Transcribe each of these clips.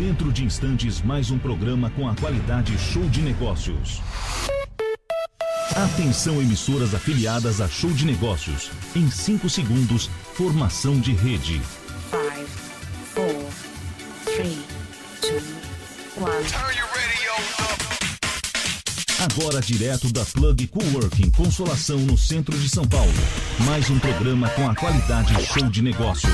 Dentro de instantes, mais um programa com a qualidade Show de Negócios. Atenção, emissoras afiliadas a Show de Negócios. Em 5 segundos, formação de rede. 5, 4, 3, 2, 1. Agora direto da Plug Coworking Consolação no centro de São Paulo. Mais um programa com a qualidade Show de Negócios.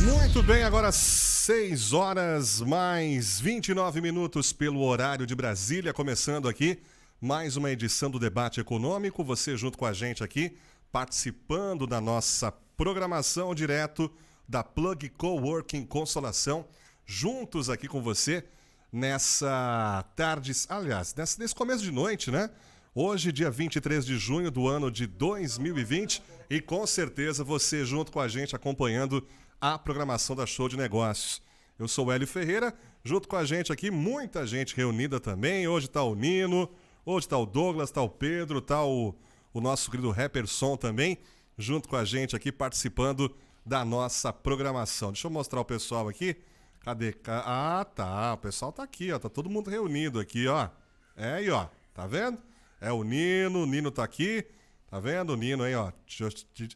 Muito bem, agora 6 horas mais 29 minutos pelo horário de Brasília, começando aqui mais uma edição do Debate Econômico. Você junto com a gente aqui, participando da nossa programação direto da Plug Coworking Consolação, juntos aqui com você nessa tarde, aliás, nesse começo de noite, né? Hoje, dia 23 de junho do ano de 2020, e com certeza você junto com a gente acompanhando a programação da Show de Negócios. Eu sou o Hélio Ferreira, junto com a gente aqui, muita gente reunida também. Hoje está o Nino, hoje está o Douglas, está o Pedro, está o nosso querido Rapperson também, junto com a gente aqui, participando da nossa programação. Deixa eu mostrar o pessoal aqui. Cadê? Ah, tá, o pessoal tá aqui, ó, tá todo mundo reunido aqui, ó. É aí, ó, tá vendo? É o Nino tá aqui, tá vendo? O Nino aí, ó.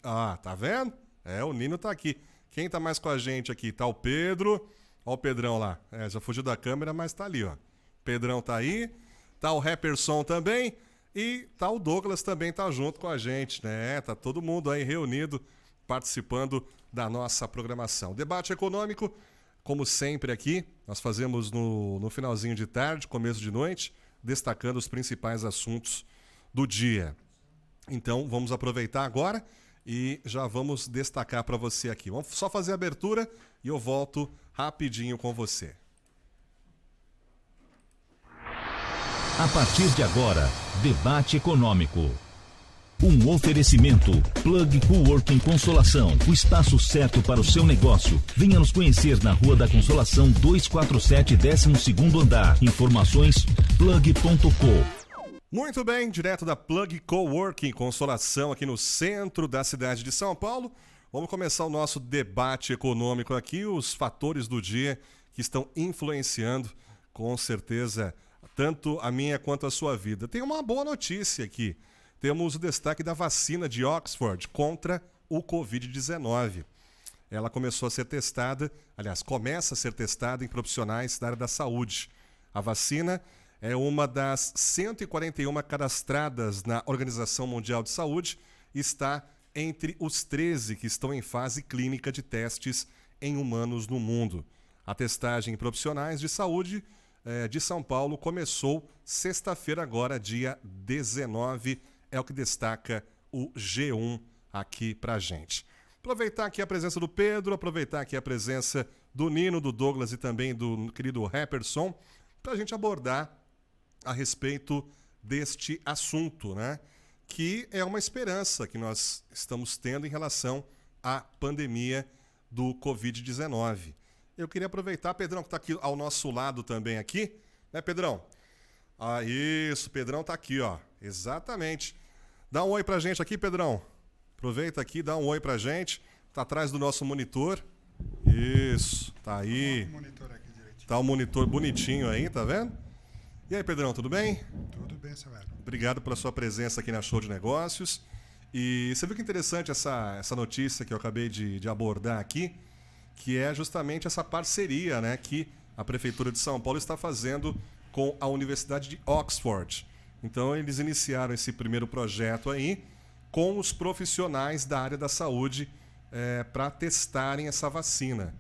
Ah, tá vendo? É, o Nino tá aqui. Quem tá mais com a gente aqui? Tá o Pedro. Ó o Pedrão lá. É, já fugiu da câmera, mas tá ali, ó. Pedrão tá aí. Tá o Rapperson também. E tá o Douglas também, tá junto com a gente, né? Tá todo mundo aí reunido, participando da nossa programação. Debate econômico, como sempre aqui, nós fazemos no finalzinho de tarde, começo de noite, destacando os principais assuntos do dia. Então, vamos aproveitar agora e já vamos destacar para você aqui. Vamos só fazer a abertura e eu volto rapidinho com você. A partir de agora, Debate Econômico. Um oferecimento Plug Coworking Consolação, o espaço certo para o seu negócio. Venha nos conhecer na Rua da Consolação 247, 12º andar. Informações plug.co. Muito bem, direto da Plug Coworking Consolação, aqui no centro da cidade de São Paulo. Vamos começar o nosso debate econômico aqui, os fatores do dia que estão influenciando, com certeza, tanto a minha quanto a sua vida. Tem uma boa notícia aqui. Temos o destaque da vacina de Oxford contra o Covid-19. Ela começou a ser testada, aliás, começa a ser testada em profissionais da área da saúde. A vacina é uma das 141 cadastradas na Organização Mundial de Saúde e está entre os 13 que estão em fase clínica de testes em humanos no mundo. A testagem em profissionais de saúde de São Paulo começou sexta-feira agora, dia 19, é o que destaca o G1 aqui pra gente. Aproveitar aqui a presença do Pedro, aproveitar aqui a presença do Nino, do Douglas e também do querido Rapperson, para a gente abordar a respeito deste assunto, né? Que é uma esperança que nós estamos tendo em relação à pandemia do Covid-19. Eu queria aproveitar, Pedrão, que está aqui ao nosso lado também aqui, né, Pedrão? Ah, isso, Pedrão tá aqui, ó. Exatamente. Dá um oi pra gente aqui, Pedrão. Aproveita aqui, dá um oi pra gente. Tá atrás do nosso monitor. Isso, tá aí. Tá o monitor bonitinho aí, tá vendo? E aí, Pedrão, tudo bem? Tudo bem, Samuel. Obrigado pela sua presença aqui na Show de Negócios. E você viu que interessante essa notícia que eu acabei de abordar aqui, que é justamente essa parceria, né, que a Prefeitura de São Paulo está fazendo com a Universidade de Oxford. Então, eles iniciaram esse primeiro projeto aí com os profissionais da área da saúde para testarem essa vacina.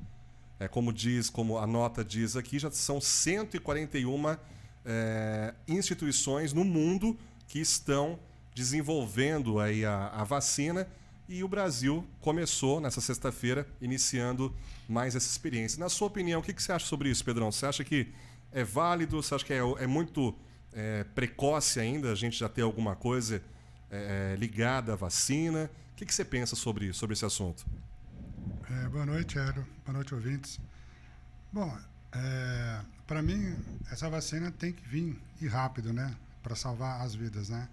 Como a nota diz aqui, já são 141 instituições no mundo que estão desenvolvendo aí a vacina, e o Brasil começou nessa sexta-feira iniciando mais essa experiência. Na sua opinião, o que você acha sobre isso, Pedrão? Você acha que é válido? Você acha que é muito precoce ainda a gente já ter alguma coisa ligada à vacina? O que você pensa sobre esse assunto? Boa noite, Hélio. Boa noite, ouvintes. Bom, para mim, essa vacina tem que vir e rápido, né? Para salvar as vidas, né?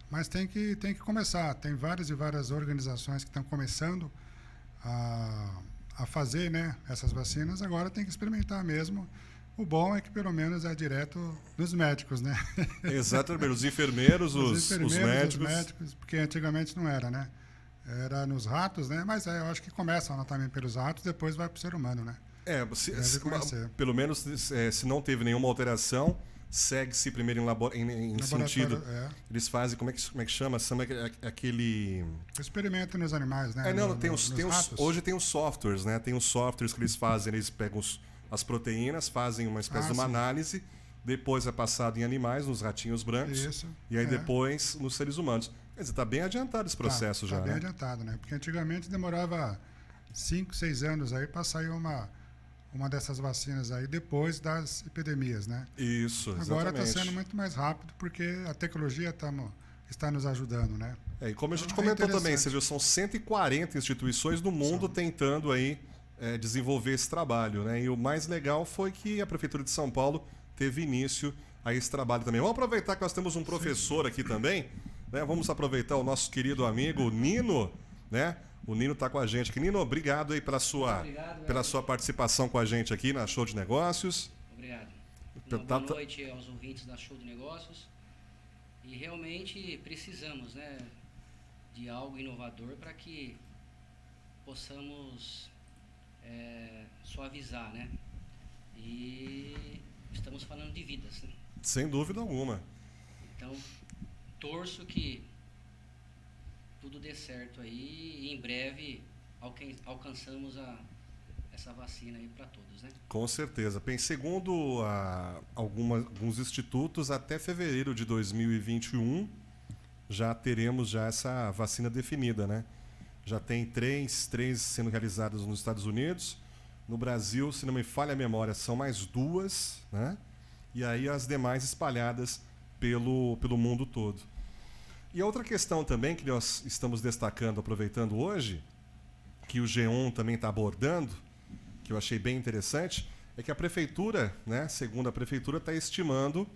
Mas tem que começar. Tem várias e várias organizações que estão começando a fazer, né, essas vacinas. Agora tem que experimentar mesmo O bom é que pelo menos é direto dos médicos, né? Exatamente, os enfermeiros, os médicos. Porque antigamente não era, né? Era nos ratos, né? Mas eu acho que começam também pelos ratos, depois vai para o ser humano, né? Pelo menos se não teve nenhuma alteração, segue-se primeiro em sentido. Eles fazem, como é que chama? Aquele. O experimento nos animais, né? Hoje tem os softwares, né? Tem os softwares que eles fazem, eles pegam as proteínas, fazem uma espécie de uma análise, depois é passado em animais, nos ratinhos brancos, Isso, e aí depois nos seres humanos. Quer dizer, está bem adiantado esse processo já. Está bem adiantado, né? Porque antigamente demorava 5, 6 anos aí para sair uma dessas vacinas aí depois das epidemias, né? Isso, exatamente. Agora está sendo muito mais rápido porque a tecnologia está nos ajudando, né? E como a gente comentou também, você viu, são 140 instituições no mundo tentando aí desenvolver esse trabalho, né? E o mais legal foi que a Prefeitura de São Paulo teve início a esse trabalho também. Vamos aproveitar que nós temos um professor aqui também, né? Vamos aproveitar o nosso querido amigo Nino, né? O Nino está com a gente aqui. Nino, obrigado aí pela sua participação com a gente aqui na Show de Negócios. Obrigado. Boa noite aos ouvintes da Show de Negócios. E realmente precisamos, né, de algo inovador para que possamos suavizar, né? E estamos falando de vidas, né? Sem dúvida alguma. Então, torço que tudo dê certo aí e em breve alcançamos essa vacina aí para todos, né? Com certeza. Bem, segundo alguns institutos, até fevereiro de 2021 já teremos essa vacina definida, né? Já tem três sendo realizadas nos Estados Unidos. No Brasil, se não me falha a memória, são mais 2, né? E aí as demais espalhadas pelo mundo todo. E a outra questão também que nós estamos destacando, aproveitando hoje, que o G1 também está abordando, que eu achei bem interessante, é que a Prefeitura, né, segundo a Prefeitura, está estimando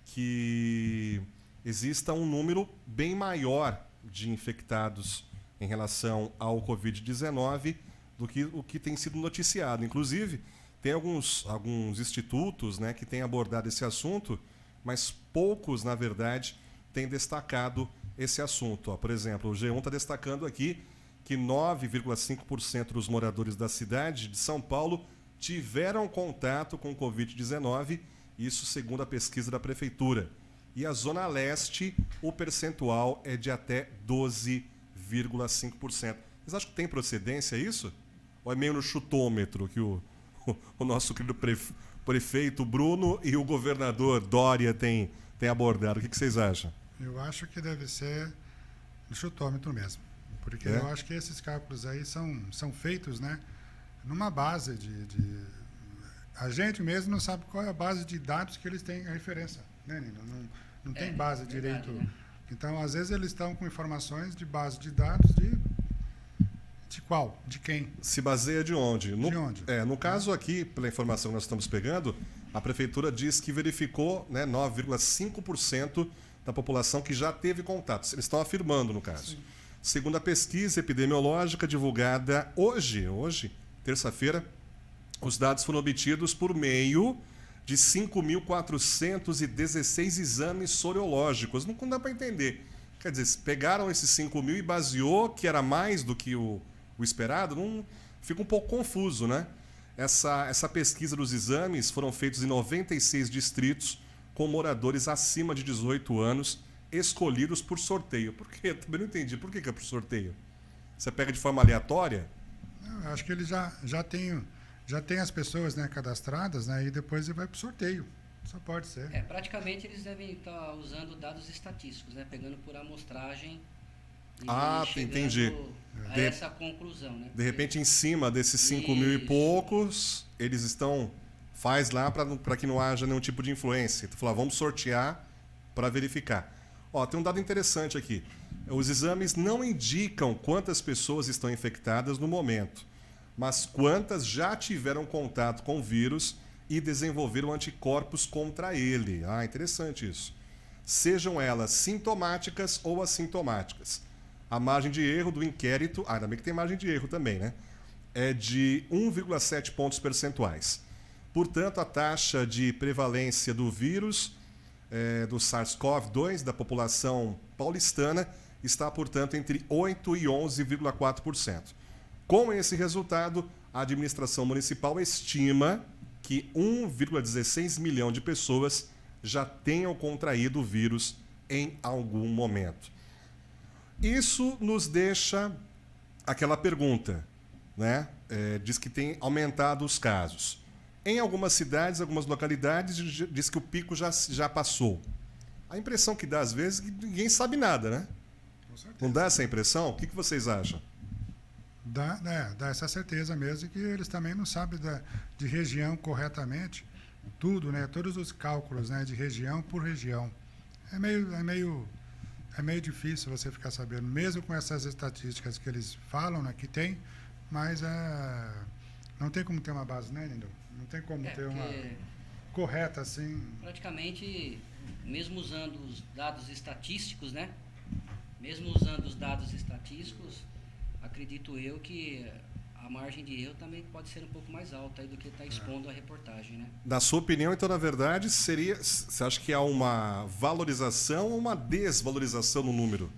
que exista um número bem maior de infectados em relação ao Covid-19 do que o que tem sido noticiado. Inclusive, tem alguns institutos, né, que têm abordado esse assunto, mas poucos, na verdade, têm destacado esse assunto. Por exemplo, o G1 está destacando aqui que 9,5% dos moradores da cidade de São Paulo tiveram contato com o Covid-19, isso segundo a pesquisa da Prefeitura. E a Zona Leste, o percentual é de até 12,5%. Vocês acham que tem procedência isso? Ou é meio no chutômetro que o nosso querido prefeito Bruno e o governador Dória têm abordado? O que vocês acham? Eu acho que deve ser no chutômetro mesmo. Porque eu acho que esses cálculos aí são feitos, né, numa base de... A gente mesmo não sabe qual é a base de dados que eles têm a referência, né, Nino? Não tem base direito. Né? Então, às vezes, eles estão com informações de base de dados de qual? De quem? Se baseia de onde? De onde? No caso aqui, pela informação que nós estamos pegando, a Prefeitura diz que verificou, né, 9,5% da população que já teve contatos. Eles estão afirmando, no caso. Sim. Segundo a pesquisa epidemiológica divulgada hoje, terça-feira, os dados foram obtidos por meio de 5.416 exames sorológicos. Não dá para entender. Quer dizer, pegaram esses 5.000 e baseou que era mais do que o esperado? Fica um pouco confuso, né? Essa pesquisa dos exames foram feitos em 96 distritos com moradores acima de 18 anos escolhidos por sorteio. Por quê? Eu também não entendi. Por que é por sorteio? Você pega de forma aleatória? Eu acho que ele já tem as pessoas, né, cadastradas, né, e depois ele vai para o sorteio. Só pode ser. Praticamente eles devem estar usando dados estatísticos, né, pegando por amostragem e entendi. A essa conclusão, né? De repente, em cima desses 5.000 e poucos, eles faz lá para que não haja nenhum tipo de influência. Então, falar, vamos sortear para verificar. Tem um dado interessante aqui. Os exames não indicam quantas pessoas estão infectadas no momento, mas quantas já tiveram contato com o vírus e desenvolveram anticorpos contra ele. Interessante isso. Sejam elas sintomáticas ou assintomáticas. A margem de erro do inquérito, ainda bem que tem margem de erro também, né? É de 1,7 pontos percentuais. Portanto, a taxa de prevalência do vírus do SARS-CoV-2 da população paulistana está, portanto, entre 8% e 11,4%. Com esse resultado, a administração municipal estima que 1,16 milhão de pessoas já tenham contraído o vírus em algum momento. Isso nos deixa aquela pergunta, né? Diz que tem aumentado os casos. Em algumas cidades, algumas localidades, diz que o pico já passou. A impressão que dá, às vezes, é que ninguém sabe nada, né? Não dá essa impressão? O que vocês acham? Dá essa certeza mesmo, que eles também não sabem de região corretamente, tudo, né? Todos os cálculos, né? De região por região. É meio difícil você ficar sabendo, mesmo com essas estatísticas que eles falam, né? Que tem, mas não tem como ter uma base, né, Lindo? Não tem como ter uma correta, assim. Praticamente, mesmo usando os dados estatísticos, né? Mesmo usando os dados estatísticos, acredito eu que a margem de erro também pode ser um pouco mais alta aí do que está expondo a reportagem, né? Na sua opinião, então, na verdade, você acha que há uma valorização ou uma desvalorização no número?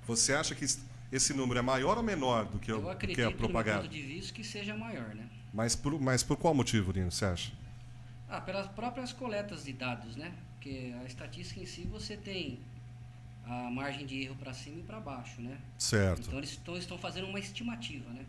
Você acha que esse número é maior ou menor do que eu é propagado? acredito, do meu ponto de vista, que seja maior, né? Mas por qual motivo, Lino, você acha? Pelas próprias coletas de dados, né? Porque a estatística em si, você tem a margem de erro para cima e para baixo, né? Certo. Então eles estão fazendo uma estimativa, né?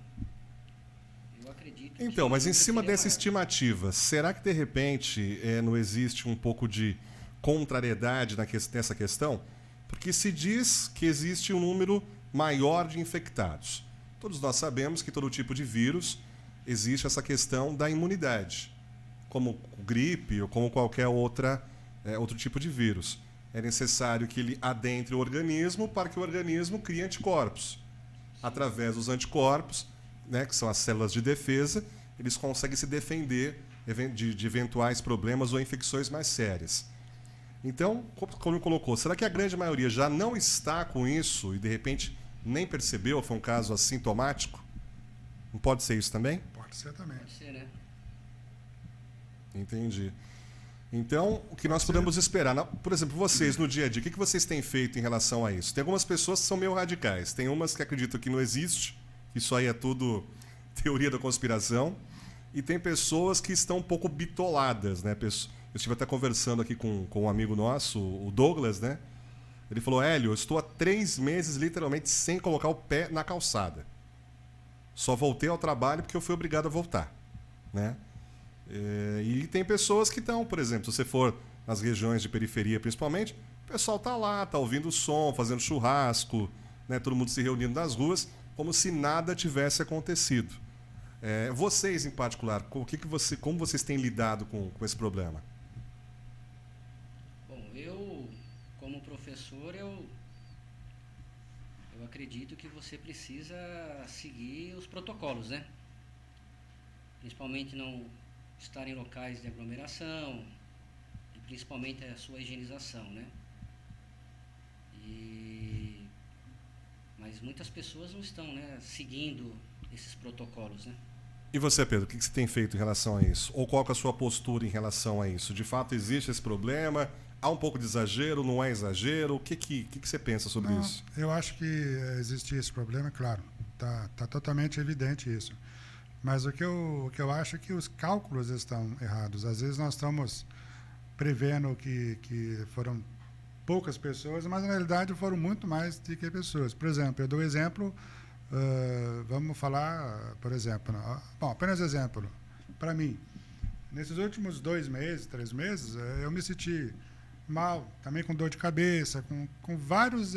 Eu acredito. Então, mas em cima dessa maior. estimativa, será que de repente não existe um pouco de contrariedade nessa questão? Porque se diz que existe um número maior de infectados. Todos nós sabemos que todo tipo de vírus existe essa questão da imunidade, como gripe ou como qualquer outro tipo de vírus. É necessário que ele adentre o organismo para que o organismo crie anticorpos. Através dos anticorpos, né, que são as células de defesa, eles conseguem se defender de eventuais problemas ou infecções mais sérias. Então, como colocou, será que a grande maioria já não está com isso e de repente nem percebeu, foi um caso assintomático? Não pode ser isso também? Pode ser também. Pode ser, né? Entendi. Então, o que nós podemos esperar? Por exemplo, vocês no dia a dia, o que vocês têm feito em relação a isso? Tem algumas pessoas que são meio radicais. Tem umas que acreditam que não existe, isso aí é tudo teoria da conspiração. E tem pessoas que estão um pouco bitoladas, né? Eu estive até conversando aqui com um amigo nosso, o Douglas, né? Ele falou, Hélio, eu estou há 3 meses literalmente sem colocar o pé na calçada. Só voltei ao trabalho porque eu fui obrigado a voltar, né? E tem pessoas que estão, por exemplo, se você for nas regiões de periferia principalmente, o pessoal está lá, está ouvindo o som, fazendo churrasco, né, todo mundo se reunindo nas ruas, como se nada tivesse acontecido. Vocês, em particular, como vocês têm lidado com esse problema? Bom, eu, como professor, eu acredito que você precisa seguir os protocolos, né? Principalmente não estar em locais de aglomeração e principalmente a sua higienização, né? Mas muitas pessoas não estão, né, seguindo esses protocolos, né? E você, Pedro, o que você tem feito em relação a isso? Ou qual é a sua postura em relação a isso? De fato, existe esse problema? Há um pouco de exagero? Não é exagero? O que você pensa sobre isso? Eu acho que existe esse problema, claro. Tá totalmente evidente isso. Mas o que eu acho é que os cálculos estão errados. Às vezes nós estamos prevendo que foram poucas pessoas, mas na realidade foram muito mais do que pessoas. Por exemplo, eu dou exemplo, vamos falar, por exemplo, bom, apenas exemplo, para mim, nesses últimos 2 meses, 3 meses, eu me senti mal, também com dor de cabeça, com vários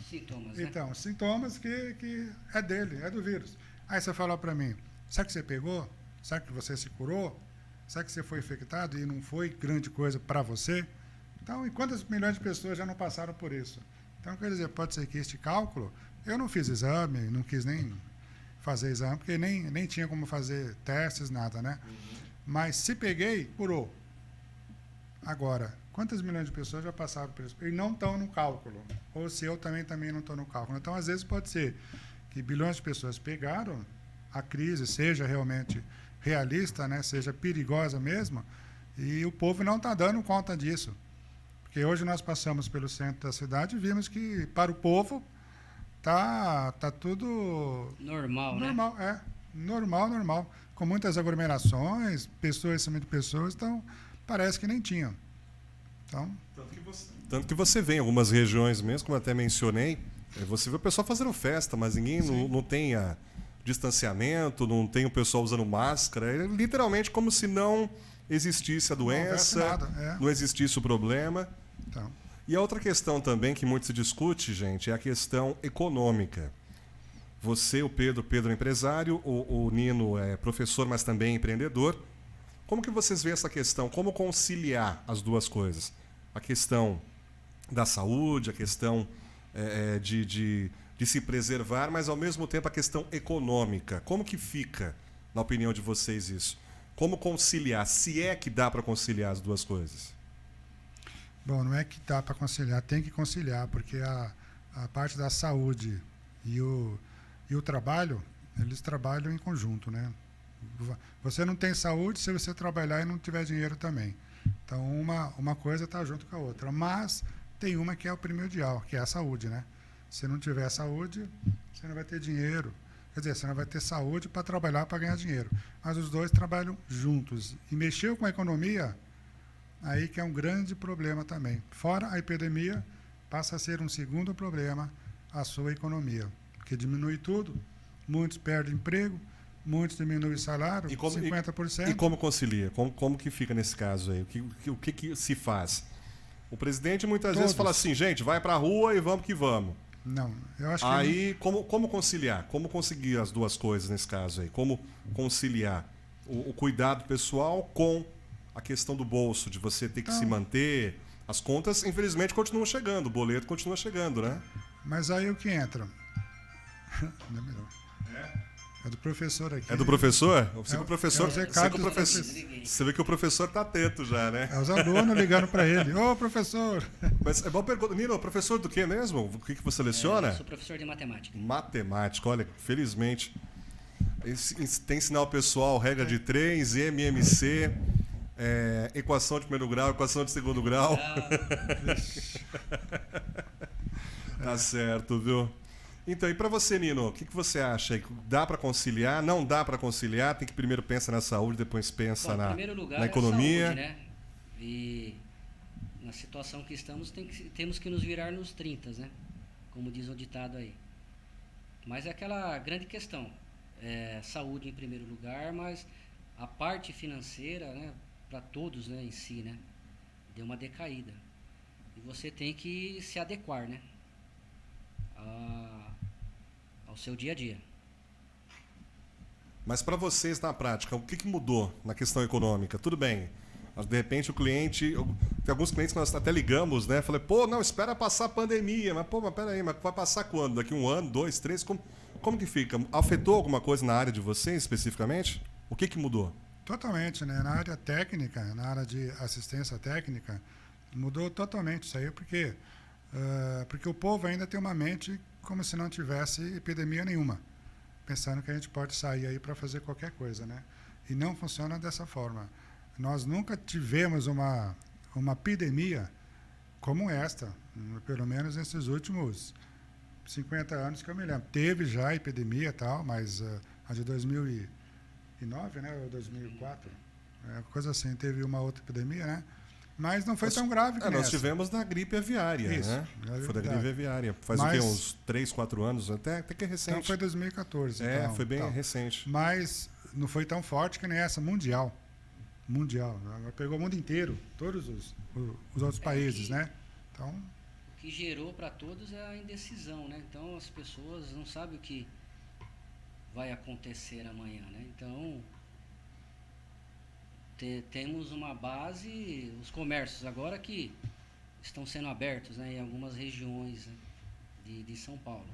Sintomas, então, sintomas que é dele, é do vírus. Aí você fala para mim, será que você pegou? Será que você se curou? Será que você foi infectado e não foi grande coisa para você? Então, e quantas milhões de pessoas já não passaram por isso? Então, quer dizer, pode ser que este cálculo, eu não fiz exame, não quis nem fazer exame, porque nem tinha como fazer testes, nada, né? Uhum. Mas se peguei, curou. Agora, quantas milhões de pessoas já passaram por isso? E não estão no cálculo. Ou se eu também não estou no cálculo. Então, às vezes, pode ser que bilhões de pessoas pegaram a crise, seja realmente realista, né, seja perigosa mesmo, e o povo não está dando conta disso. Porque hoje nós passamos pelo centro da cidade e vimos que, para o povo, tá tudo Normal, né? normal, normal. Com muitas aglomerações, pessoas em cima de pessoas, então parece que nem tinham. Então, Tanto que você vê em algumas regiões mesmo, como eu até mencionei, você vê o pessoal fazendo festa, mas ninguém não tem distanciamento, não tem o pessoal usando máscara. É literalmente como se não existisse a doença, nada, não existisse o problema. então, E a outra questão também que muito se discute, gente, é a questão econômica. Você, o Pedro é empresário, o Nino é professor, mas também empreendedor. Como que vocês veem essa questão? Como conciliar as duas coisas? A questão da saúde, a questão de se preservar, mas ao mesmo tempo a questão econômica. Como que fica, na opinião de vocês, isso? Como conciliar? Se é que dá para conciliar as duas coisas? bom, não é que dá para conciliar, tem que conciliar, porque a parte da saúde e o trabalho, eles trabalham em conjunto, né? Você não tem saúde se você trabalhar e não tiver dinheiro também. Então, uma coisa está junto com a outra. Mas tem uma que é o primordial, que é a saúde, né? Se não tiver saúde, você não vai ter dinheiro. Quer dizer, você não vai ter saúde para trabalhar, para ganhar dinheiro. Mas os dois trabalham juntos. E mexeu com a economia, aí que é um grande problema também. Fora a epidemia, passa a ser um segundo problema a sua economia. Porque diminui tudo, muitos perdem emprego, muitos diminuem o salário, 50%. E como concilia? Como que fica nesse caso aí? O que se faz? O presidente muitas vezes fala assim, gente, vai para a rua e vamos que vamos. Não, eu acho que... Aí, como conciliar? Como conseguir as duas coisas nesse caso aí? Como conciliar o cuidado pessoal com a questão do bolso, de você ter que se manter? As contas, infelizmente, continuam chegando, o boleto continua chegando, né? Mas aí o que entra? Não é melhor. É do professor aqui. É do professor? Você vê que o professor está atento já, né? É os alunos ligando para ele. Ô, professor! Mas é bom perguntar. Nino, professor do que mesmo? O que você leciona? Eu sou professor de matemática. Matemática, olha, felizmente. Tem sinal pessoal, regra de 3, MMC, equação de primeiro grau, equação de segundo grau. Tá certo, viu? Então, e para você, Nino, o que você acha? Dá para conciliar? Não dá para conciliar? Tem que primeiro pensar na saúde, depois pensa na economia? É a saúde, né? E na situação que estamos, temos que nos virar nos 30, né? Como diz o ditado aí. Mas é aquela grande questão. Saúde em primeiro lugar, mas a parte financeira, né, para todos, né, em si, né, deu uma decaída. E você tem que se adequar, né? Ao seu dia a dia. Mas para vocês na prática, o que mudou na questão econômica? Tudo bem, mas de repente o cliente, tem alguns clientes que nós até ligamos, né? Falei, não, espera passar a pandemia, mas peraí, mas vai passar quando? Daqui 1 ano, 2, 3, como que fica? Afetou alguma coisa na área de vocês especificamente? O que mudou? Totalmente, né? Na área técnica, na área de assistência técnica, mudou totalmente isso aí, porque o povo ainda tem uma mente como se não tivesse epidemia nenhuma, pensando que a gente pode sair aí para fazer qualquer coisa, né? E não funciona dessa forma. Nós nunca tivemos uma epidemia como esta, pelo menos nesses últimos 50 anos que eu me lembro. Teve já epidemia e tal, mas a de 2009, né, ou 2004, coisa assim, teve uma outra epidemia, né? Mas não foi tão grave que nós tivemos na gripe aviária, isso, né? Foi da gripe aviária. Faz o quê? Uns 3, 4 anos? Até que é recente. Então foi 2014. Foi bem recente. Mas não foi tão forte que nem essa, mundial. Mundial. Pegou o mundo inteiro, todos os outros países, né? Então... O que gerou para todos é a indecisão, né? Então as pessoas não sabem o que vai acontecer amanhã, né? Então... Temos uma base, os comércios agora que estão sendo abertos, né, em algumas regiões, né, de São Paulo.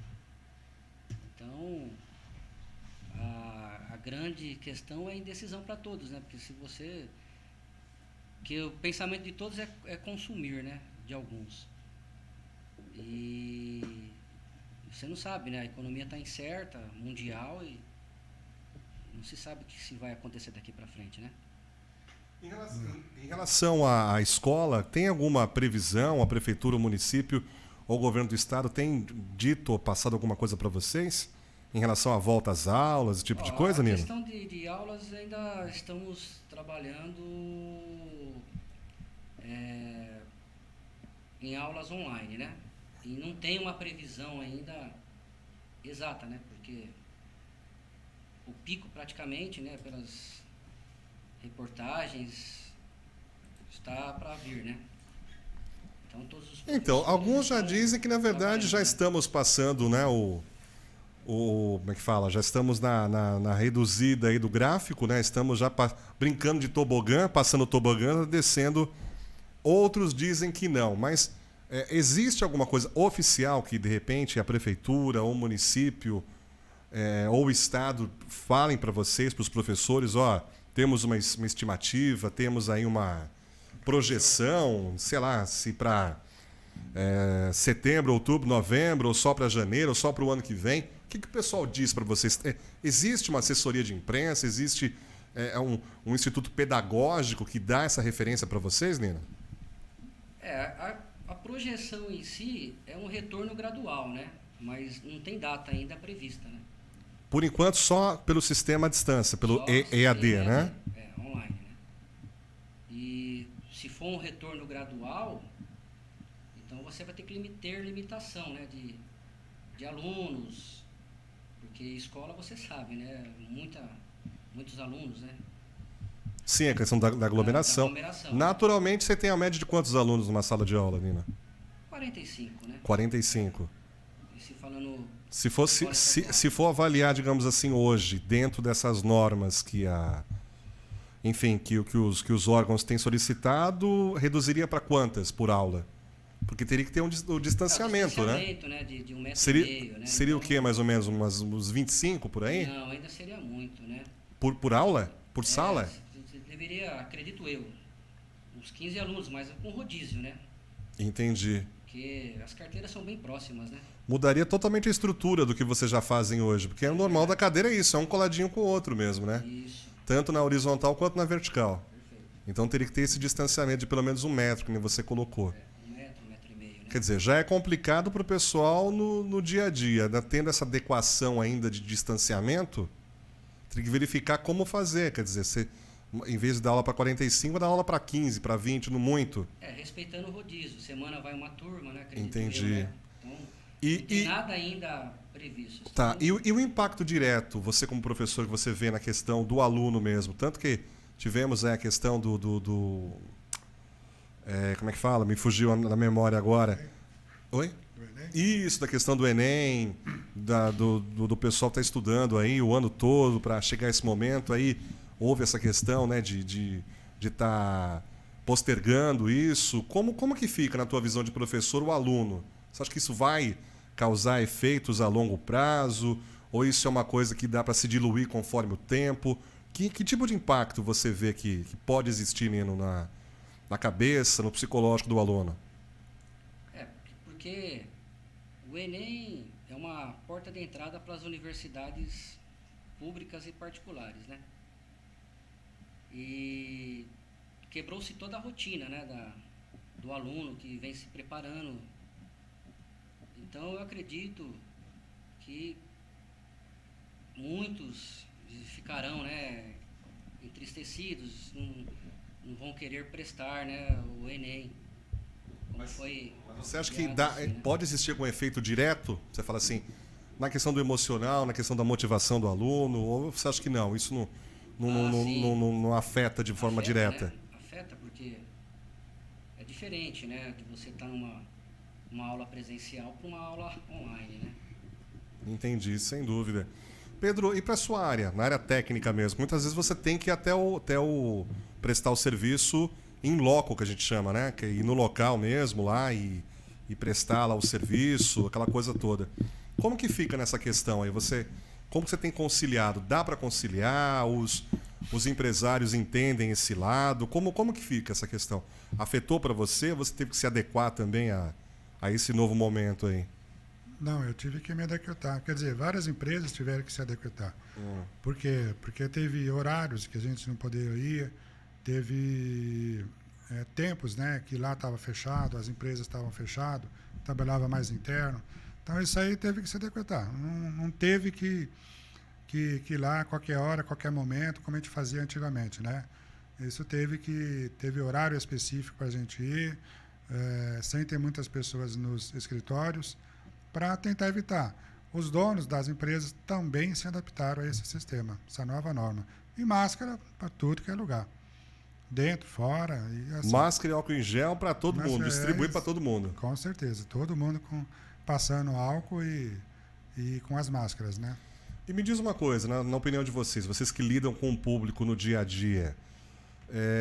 Então, a grande questão é a indecisão para todos, né, porque se você... que o pensamento de todos é consumir, né, de alguns. E você não sabe, né, a economia está incerta, mundial, e não se sabe o que se vai acontecer daqui para frente, né? Em relação à escola, tem alguma previsão, a prefeitura, o município ou o governo do estado tem dito ou passado alguma coisa para vocês em relação à volta às aulas, esse tipo de coisa, A Nino? questão de aulas ainda estamos trabalhando em aulas online, né? E não tem uma previsão ainda exata, né? Porque o pico praticamente, né, pelas reportagens, está para vir, né? Então, todos os Então, alguns já estão dizem que, na verdade, já trabalhando, né? estamos passando, né, como é que fala? Já estamos na reduzida aí do gráfico, né? Estamos já brincando de tobogã, passando o tobogã, descendo. Outros dizem que não, mas existe alguma coisa oficial que, de repente, a prefeitura ou o município ou o estado falem para vocês, para os professores, ó, temos uma estimativa, temos aí uma projeção, sei lá, se para setembro, outubro, novembro, ou só para janeiro, ou só para o ano que vem. O que o pessoal diz para vocês? Existe uma assessoria de imprensa? Existe um instituto pedagógico que dá essa referência para vocês, Nina? A projeção em si é um retorno gradual, né? Mas não tem data ainda prevista, né? Por enquanto, só pelo sistema à distância, pelo Só EAD, né? Online, né? E se for um retorno gradual, então você vai ter que ter limitação, né? De alunos, porque escola você sabe, né? Muitos alunos, né? Sim, a questão da aglomeração. Da aglomeração. Naturalmente, você tem a média de quantos alunos numa sala de aula, Nina? 45, né? 45. E se falando... Se for avaliar, digamos assim, hoje, dentro dessas normas que os órgãos têm solicitado, reduziria para quantas por aula? Porque teria que ter o distanciamento, né? né? De 1,5 metro, né? Seria então, o quê, mais ou menos? Uns 25 por aí? Não, ainda seria muito, né? Por aula? Por sala? Você deveria, acredito eu, uns 15 alunos, mas com rodízio, né? Entendi. Porque as carteiras são bem próximas, né? Mudaria totalmente a estrutura do que vocês já fazem hoje, porque o normal da cadeira é isso, é um coladinho com o outro mesmo, né? Isso. Tanto na horizontal quanto na vertical. Perfeito. Então teria que ter esse distanciamento de pelo menos 1 metro, que nem você colocou. 1 metro, 1,5 metro, né? Quer dizer, já é complicado para o pessoal no dia a dia, né? Tendo essa adequação ainda de distanciamento, teria que verificar como fazer. Quer dizer, você, em vez de dar aula para 45, dá aula para 15, para 20, no muito. Respeitando o rodízio. Semana vai uma turma, né? Acredito Entendi. eu, né? Então, não tem nada ainda previsto. Tá, e o impacto direto, você como professor, que você vê na questão do aluno mesmo? Tanto que tivemos a questão como é que fala? Me fugiu na memória agora. Oi? Isso, da questão do Enem, do pessoal que está estudando aí o ano todo para chegar a esse momento. Aí houve essa questão, né, de estar postergando isso. Como que fica, na tua visão de professor, o aluno? Você acha que isso vai causar efeitos a longo prazo? Ou isso é uma coisa que dá para se diluir conforme o tempo? Que tipo de impacto você vê que pode existir, Nino, na cabeça, no psicológico do aluno? Porque o Enem é uma porta de entrada para as universidades públicas e particulares, né? E quebrou-se toda a rotina, né, do aluno que vem se preparando. Então eu acredito que muitos ficarão, né, entristecidos, não vão querer prestar, né, o Enem. Você acha que pode existir algum efeito direto? Você fala assim, na questão do emocional, na questão da motivação do aluno, ou você acha que não? Isso não afeta de forma direta? Né? Afeta porque é diferente, né, de você estar numa aula presencial para uma aula online, né? Entendi, sem dúvida. Pedro, e para a sua área, na área técnica mesmo? Muitas vezes você tem que ir até o prestar o serviço em loco, que a gente chama, né? Que é ir no local mesmo lá e prestar lá o serviço, aquela coisa toda. Como que fica nessa questão aí? Como que você tem conciliado? Dá para conciliar? Os empresários entendem esse lado? Como que fica essa questão? Afetou para você? Você teve que se adequar também a esse novo momento aí? Não, eu tive que me adequar. Quer dizer, várias empresas tiveram que se adequar. Por quê? Porque teve horários que a gente não podia ir, teve tempos, né, que lá estava fechado, as empresas estavam fechadas, trabalhava mais interno. Então isso aí teve que se adequar. Não teve que ir lá a qualquer hora, a qualquer momento, como a gente fazia antigamente, né? Isso teve horário específico para a gente ir, sem ter muitas pessoas nos escritórios, para tentar evitar. Os donos das empresas também se adaptaram a esse sistema, essa nova norma. E máscara para tudo que é lugar. Dentro, fora. E assim. Máscara e álcool em gel para todo mundo, distribuir para todo mundo. Com certeza, todo mundo passando álcool e com as máscaras, né? E me diz uma coisa, na opinião de vocês que lidam com o público no dia a dia,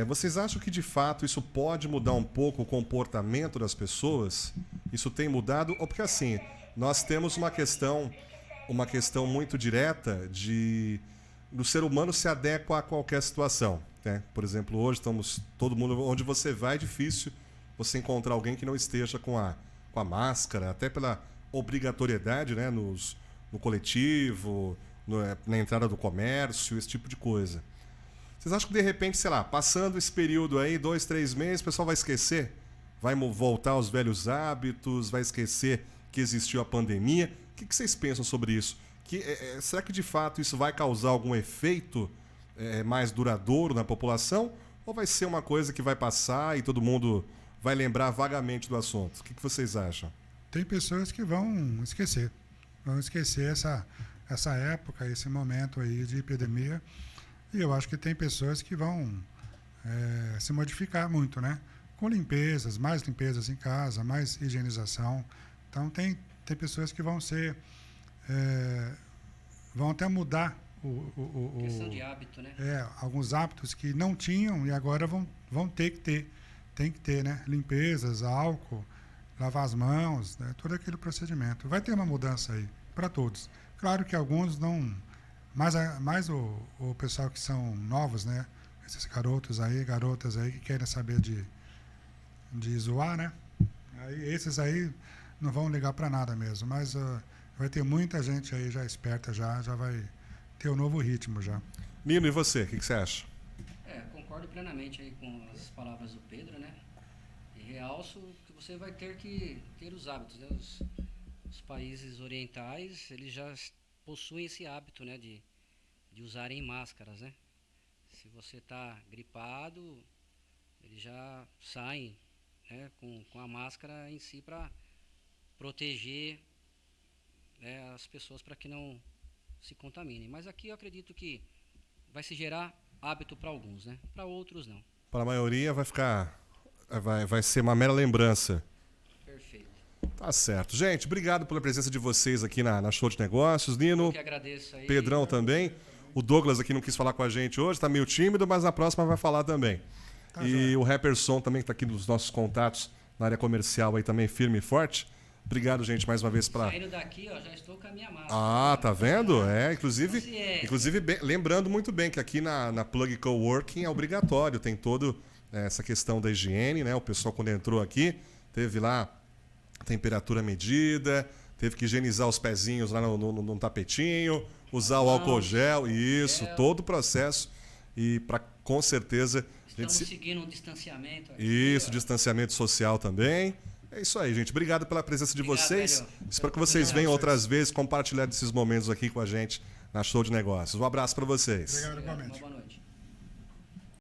vocês acham que de fato isso pode mudar um pouco o comportamento das pessoas? Isso tem mudado? Ou porque assim, nós temos uma questão muito direta do ser humano se adequa a qualquer situação, né? Por exemplo, hoje estamos todo mundo, onde você vai, é difícil você encontrar alguém que não esteja com a máscara, até pela obrigatoriedade, né, no coletivo, na entrada do comércio, esse tipo de coisa. Vocês acham que de repente, sei lá, passando esse período aí, 2, 3 meses, o pessoal vai esquecer? Vai voltar aos velhos hábitos? Vai esquecer que existiu a pandemia? O que vocês pensam sobre isso? Será que de fato isso vai causar algum efeito mais duradouro na população? Ou vai ser uma coisa que vai passar e todo mundo vai lembrar vagamente do assunto? O que vocês acham? Tem pessoas que vão esquecer essa época, esse momento aí de epidemia. E eu acho que tem pessoas que vão se modificar muito, né? Com limpezas, mais limpezas em casa, mais higienização. Então tem pessoas que vão até mudar questão de hábito, né? Alguns hábitos que não tinham e agora vão ter que ter. Tem que ter, né? Limpezas, álcool, lavar as mãos, né? Todo aquele procedimento. Vai ter uma mudança aí para todos. Claro que alguns não, mais o pessoal que são novos, né? Esses garotas aí que querem saber de zoar, né? Aí, esses aí não vão ligar para nada mesmo, mas vai ter muita gente aí já esperta, já vai ter um novo ritmo já. Nino, e você? O que você acha? Concordo plenamente aí com as palavras do Pedro, né? E realço que você vai ter que ter os hábitos, né? Os países orientais, eles já possuem esse hábito, né? De usarem máscaras, né? Se você está gripado, eles já saem, né, com a máscara em si para proteger, né, as pessoas para que não se contaminem. Mas aqui eu acredito que vai se gerar hábito para alguns, né? Para outros não. Para a maioria vai ser uma mera lembrança. Perfeito. Tá certo. Gente, obrigado pela presença de vocês aqui na Show de Negócios. Nino, eu que agradeço aí. Pedrão também. O Douglas aqui não quis falar com a gente hoje, está meio tímido, mas na próxima vai falar também. Tá, e o Rapperson também, que está aqui nos nossos contatos na área comercial aí também, firme e forte. Obrigado, gente, mais uma vez para... Saindo daqui, ó, já estou com a minha máscara. Ah, tá vendo? Inclusive lembrando muito bem que aqui na Plug Coworking é obrigatório, tem toda essa questão da higiene, né? O pessoal quando entrou aqui, teve lá a temperatura medida, teve que higienizar os pezinhos lá no tapetinho, usar o álcool gel, todo o processo. E para com certeza... Estamos seguindo um distanciamento aqui. Isso, distanciamento social também. É isso aí, gente. Obrigado pela presença de vocês. Velho. Espero que vocês venham outras vezes compartilhar desses momentos aqui com a gente na Show de Negócios. Um abraço para vocês. Obrigado, igualmente. Boa noite.